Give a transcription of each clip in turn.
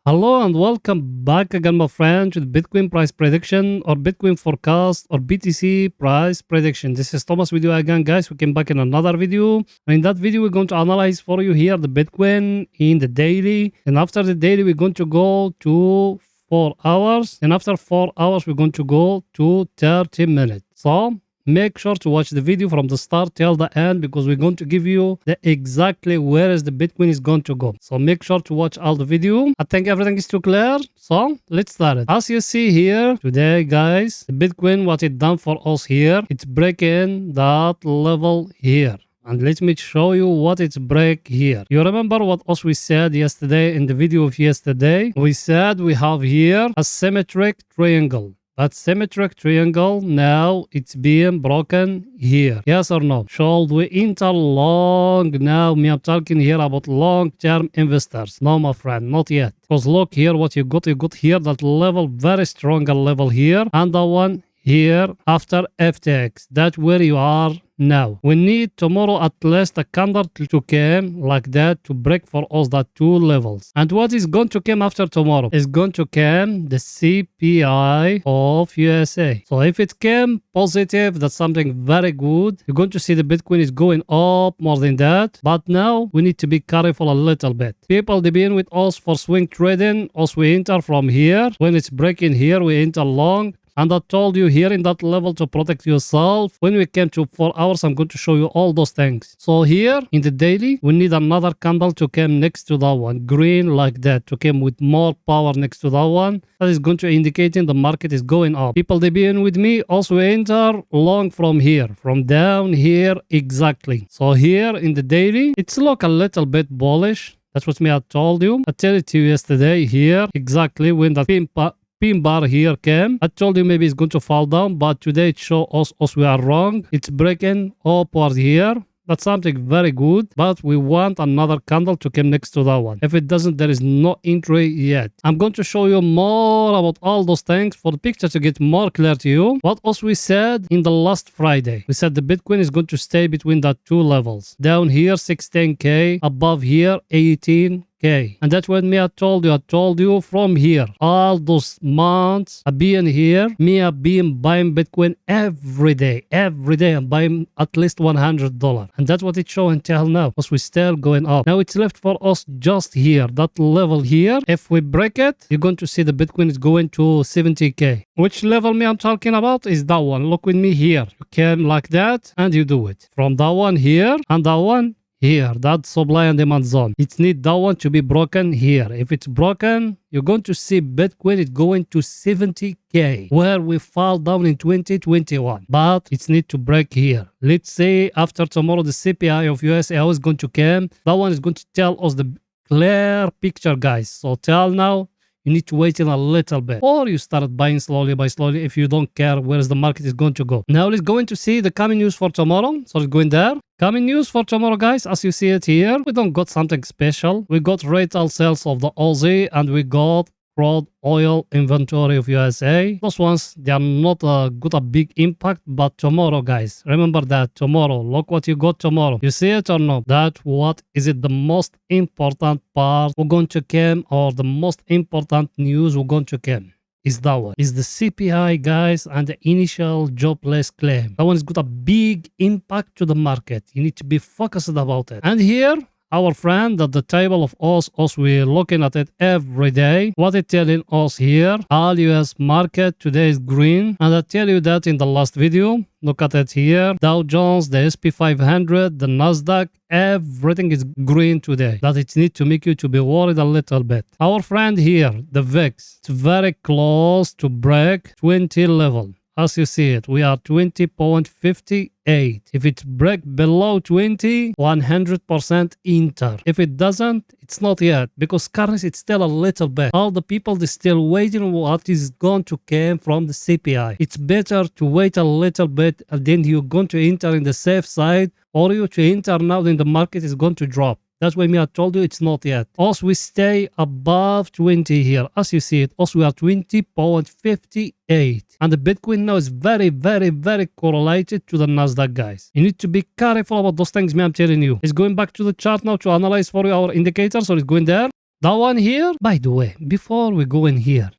Hello and welcome back again, my friend, to the Bitcoin price prediction or Bitcoin forecast or BTC price prediction. This is Thomas with you again, guys. We came back in another video. In that video, we're going to analyze for you here the Bitcoin in the daily. And after the daily, we're going to go to 4 hours. And after 4 hours, we're going to go to 30 minutes. So make sure to watch the video from the start till the end because we're going to give you the exactly where is the Bitcoin is going to go. So make sure to watch all the video. I think everything is too clear. So let's start it. As you see here today, guys, the Bitcoin, what it done for us here, it's breaking that level here. And let me show you what it's break here. You remember what else we said yesterday in the video of yesterday? We said we have here a symmetric triangle. That symmetric triangle, now it's being broken here. Yes or no? Should we enter long now? Me, I'm talking here about long-term investors. No, my friend, not yet. Because look here what you got. You got here that level, very strong level here. And the one here after FTX. That's where you are now. We need tomorrow at least a candle to come like that to break for us that two levels. And what is going to come after tomorrow is going to come the CPI of USA. So if it came positive, that's something very good. You're going to see the Bitcoin is going up more than that. But now we need to be careful a little bit. People, they been with us for swing trading. Also we enter from here. When it's breaking here, we enter long. And I told you here in that level to protect yourself. When we came to 4 hours, I'm going to show you all those things. So here in the daily, we need another candle to come next to that one. Green like that to come with more power next to that one. That is going to indicating the market is going up. People, they be in with me. Also enter long from here, from down here exactly. So here in the daily, it's look a little bit bullish. That's what I told you. I tell it to you yesterday here exactly when the pin bar here came. I told you maybe it's going to fall down, but today it shows us we are wrong. It's breaking upward here. That's something very good, but we want another candle to come next to that one. If it doesn't, there is no entry yet. I'm going to show you more about all those things for the picture to get more clear to you. What else we said in the last Friday? We said the Bitcoin is going to stay between the two levels. Down here, 16K. Above here, 18K. And that's what me I told you from here. All those months I've been here. Me I've been buying Bitcoin every day. Every day I'm buying at least $100. And that's what it's showing until now. Because we're still going up. Now it's left for us just here. That level here. If we break it, you're going to see the Bitcoin is going to 70K. Which level me I'm talking about is that one. Look with me here. You can like that and you do it. From that one here and that one here, that supply and demand zone. It needs that one to be broken here. If it's broken, you're going to see Bitcoin is going to 70K, where we fall down in 2021. But it needs to break here. Let's say after tomorrow, the CPI of USA is going to come. That one is going to tell us the clear picture, guys. So till now, you need to wait in a little bit. Or you start buying slowly by slowly if you don't care where the market is going to go. Now let's go into see the coming news for tomorrow. So let's go in there. Coming news for tomorrow, guys. As you see it here, we don't got something special. We got retail sales of the Aussie and we got crude oil inventory of USA. Those ones, they are not a big impact, but tomorrow, guys, remember that tomorrow, look what you got tomorrow. You see it or not? That what is it the most important part we're going to come, or the most important news we're going to come? Is that one. Is the CPI, guys, and the initial jobless claim. That one has got a big impact to the market. You need to be focused about it. And here, our friend at the table of us we're looking at it every day. What it's telling us here, all US market today is green. And I tell you that in the last video. Look at it here. Dow Jones, the SP 500, the Nasdaq, everything is green today. That it needs to make you to be worried a little bit. Our friend here, the VIX, it's very close to break 20 level. As you see it, we are 20.58. If it break below 20, 100% enter. If it doesn't, it's not yet. Because currency, it's still a little bit. All the people, they're still waiting what is going to come from the CPI. It's better to wait a little bit and then you're going to enter in the safe side, or you to enter now then the market is going to drop. That's why I told you it's not yet. Also, we stay above 20 here. As you see it, also we are 20.58. And the Bitcoin now is very, very, very correlated to the Nasdaq, guys. You need to be careful about those things, I'm telling you. It's going back to the chart now to analyze for our indicators. So it's going there. That one here, by the way, before we go in here,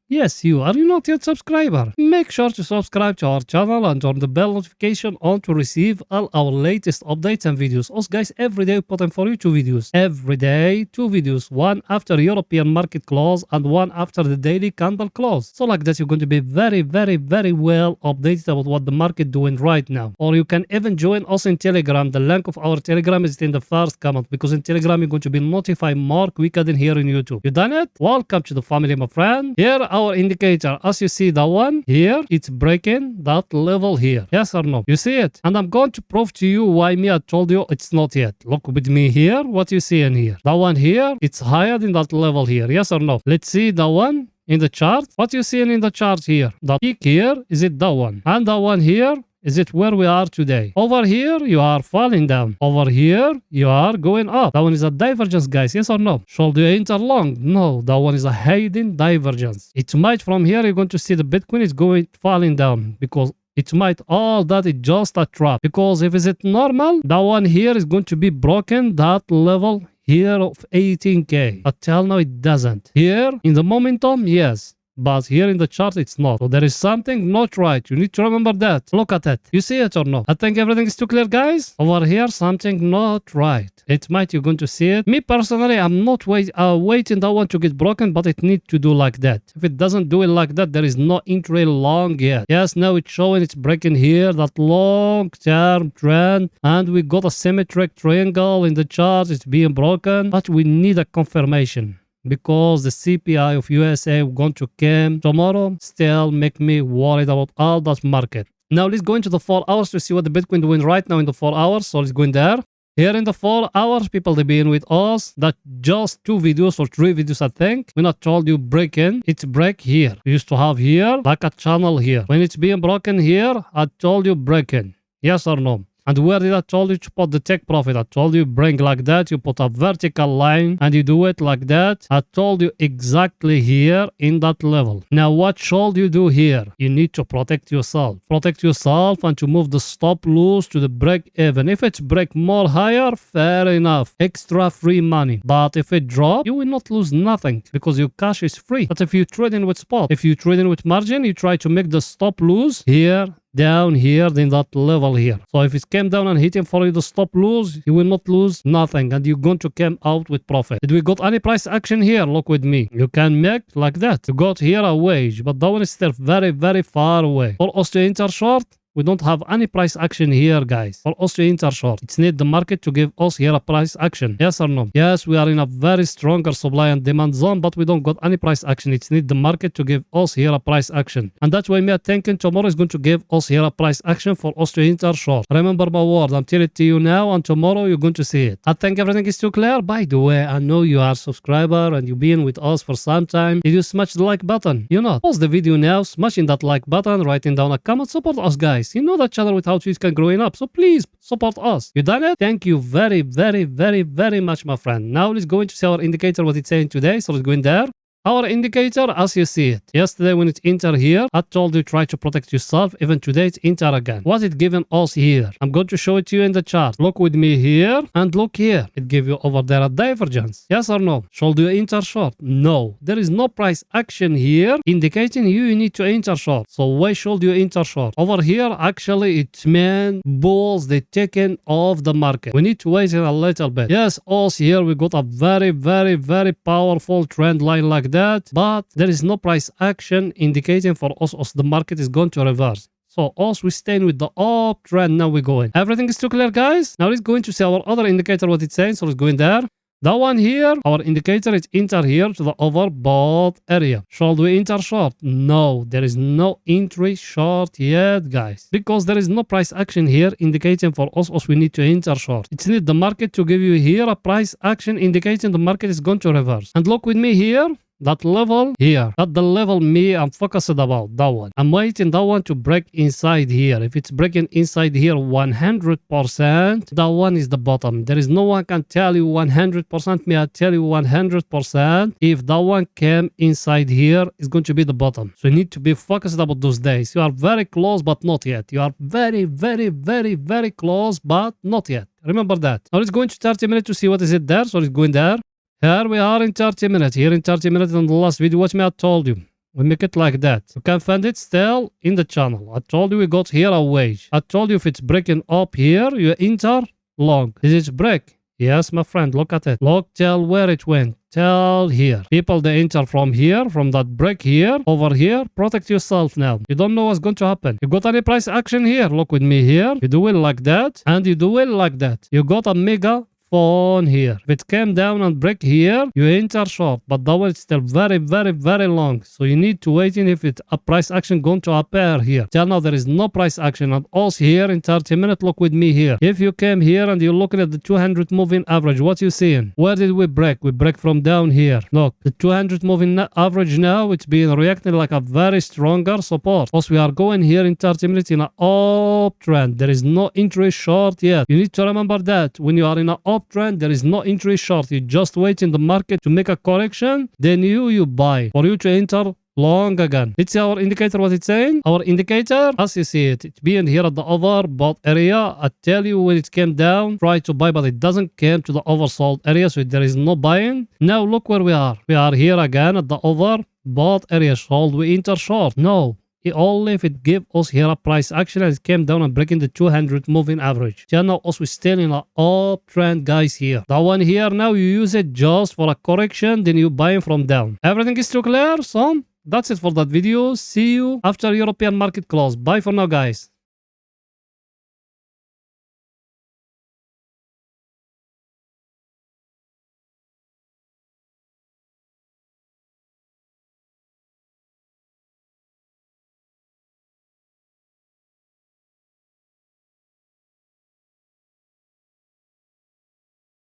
yes, are you not yet subscriber? Make sure to subscribe to our channel and turn the bell notification on to receive all our latest updates and videos. Also, guys, every day we put in for you 2 videos. Every day, 2 videos. One after European market close and one after the daily candle close. So like that, you're going to be very, very, very well updated about what the market doing right now. Or you can even join us in Telegram. The link of our Telegram is in the first comment, because in Telegram you're going to be notified more quicker than here in YouTube. You done it? Welcome to the family, my friend. Here our indicator, as you see that one here, it's breaking that level here. Yes or no? You see it? And I'm going to prove to you why I told you it's not yet. Look with me here. What you see in here? That one here, it's higher than that level here. Yes or no? Let's see that one in the chart. What you see in the chart here? The peak here, is it that one? And that one here, is it where we are today? Over here, you are falling down. Over here, you are going up. That one is a divergence, guys. Yes or no? Should you enter long? No, that one is a hidden divergence. It might from here, you're going to see the Bitcoin is going falling down, because it might all that is just a trap. Because if it's normal, that one here is going to be broken, that level here of 18K. But till now it doesn't. Here, in the momentum, yes. But here in the chart, it's not. So there is something not right. You need to remember that. Look at it. You see it or not? I think everything is too clear, guys. Over here, something not right. It might, you're going to see it. Me personally, I'm not waiting that one to get broken, but it needs to do like that. If it doesn't do it like that, there is no entry long yet. Yes, now it's showing it's breaking here, that long-term trend. And we got a symmetric triangle in the chart. It's being broken, but we need a confirmation, because the CPI of USA going to come tomorrow still make me worried about all that market. Now let's go into the 4 hours to see what the Bitcoin doing right now in the 4 hours. So let's go in there. Here in the 4 hours, people, they been with us. That just 2 videos or 3 videos, I think. When I told you breaking, it's break here. We used to have here like a channel here. When it's being broken here, I told you breaking. Yes or no? And where did I told you to put the take profit? I told you bring like that. You put a vertical line and you do it like that. I told you exactly here in that level. Now what should you do here? You need to protect yourself. Protect yourself and to move the stop loss to the break even. If it's break more higher, fair enough. Extra free money. But if it drop, you will not lose nothing, because your cash is free. But if you trade in with spot, if you trade in with margin, you try to make the stop loss here, down here, in that level here. So if it came down and hit him for you the stop loss, you will not lose nothing, and you're going to come out with profit. Did we got any price action here? Look with me. You can make like that. You got here a wage, but that one is still very, very far away. For us to enter short, we don't have any price action here, guys. For us to enter short, it's need the market to give us here a price action. Yes or no? Yes, we are in a very stronger supply and demand zone, but we don't got any price action. It's need the market to give us here a price action. And that's why me thinking tomorrow is going to give us here a price action for us to enter short. Remember my word. I'm telling it to you now, and tomorrow you're going to see it. I think everything is too clear. By the way, I know you are a subscriber and you've been with us for some time. Did you smash the like button? You know, pause the video now, smashing that like button, writing down a comment, support us, guys. You know that channel without you can growing up, so please support us. You done it? Thank you very, very, very, very much, my friend. Now let's go into see our indicator, what it's saying today. So let's go in there. Our indicator, as you see it. Yesterday when it entered here, I told you try to protect yourself. Even today it's enter again. What it given us here? I'm going to show it to you in the chart. Look with me here and look here. It give you over there a divergence. Yes or no? Should you enter short? No. There is no price action here indicating you need to enter short. So why should you enter short? Over here, actually, it's man bulls they taken off the market. We need to wait a little bit. Yes, us here we got a very, very, very powerful trend line like that. But there is no price action indicating for us the market is going to reverse. So us we staying with the uptrend. Now we're going. Everything is too clear, guys. Now let's go into see our other indicator, what it's saying. So let's go in there. That one here, our indicator is enter here to the overbought area. Should we enter short? No, there is no entry short yet, guys. Because there is no price action here indicating for us we need to enter short. It's need the market to give you here a price action indicating the market is going to reverse. And look with me here. That level here, that the level I'm focused about, that one. I'm waiting that one to break inside here. If it's breaking inside here 100%, that one is the bottom. There is no one can tell you 100%. Me, I tell you 100%. If that one came inside here, it's going to be the bottom. So you need to be focused about those days. You are very close, but not yet. You are very, very, very, very close, but not yet. Remember that. Now let's go into 30 minutes to see what is it there. So let's go in there. Here we are in 30 minutes. Here in 30 minutes in the last video, watch me, I told you. We make it like that. You can find it still in the channel. I told you we got here a wage. I told you if it's breaking up here, you enter long. Is it break? Yes, my friend, look at it. Look till where it went. Till here. People, they enter from here, from that break here, over here. Protect yourself now. You don't know what's going to happen. You got any price action here? Look with me here. You do it like that, and you do it like that. You got a mega phone here. If it came down and break here, you enter short, but that one is still very, very, very long. So you need to wait in if it's a price action going to appear here. Till now there is no price action, and also here in 30 minutes, look with me here. If you came here and you're looking at the 200 moving average, what you seeing? Where did we break? We break from down here. Look, the 200 moving average now, it's being reacting like a very stronger support. Also, we are going here in 30 minutes in an uptrend. There is no entry short yet. You need to remember that when you are in an uptrend, there is no entry short. You just wait in the market to make a correction, then you buy for you to enter long again. Let's see our indicator, what it's saying. Our indicator, as you see it, it's being here at the overbought area. I tell you when it came down, try to buy, but it doesn't came to the oversold area, so there is no buying. Now look where we are. We are here again at the overbought area. Should we enter short? No. Only if it give us here a price action and it came down and breaking the 200 moving average. So now also we're still in an uptrend, guys, here. That one here, now you use it just for a correction, then you buying from down. Everything is too clear, so that's it for that video. See you after European market close. Bye for now, guys.